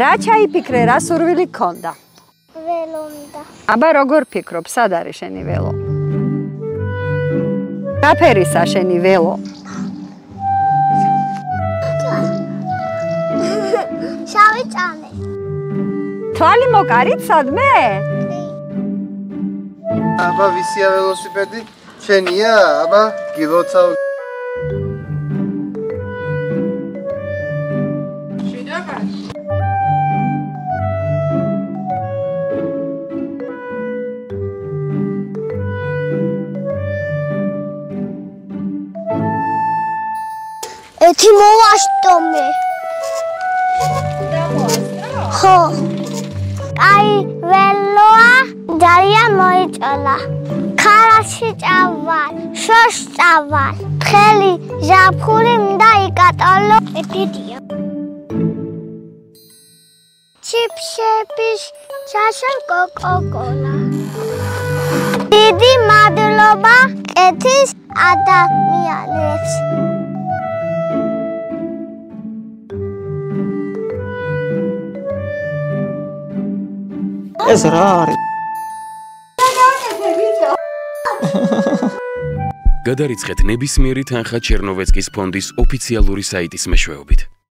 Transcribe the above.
რა ჩაიფიქრე, რა სურვილი გქონდა? ველონდა. აბა როგორ ფიქრობ, სად არის შენი ველო? რა ფერისა შენი ველო? შავი ჭამე. თვალი მოკარით სადმე? აბა ვისია ველოსიპედი? შენია? აბა გილოცავ. ეთი მოვაშტომე. ხო. აი ველოა ძალიან მოიჭოლა. ქარაში ჭავალ, შორს ჭავალ. თხელი ჟაფხული მინდა იკატალო. ედიდია. ჩიფშების ჩაშენ კოკოკოლა. დიდი მადლობა კეთის ადამიანებს. ეს რა არის? გადარიცხეთ ნებისმიერი თანხა ჩერნოვეცკის ფონდის ოფიციალური საიტის მეშვეობით.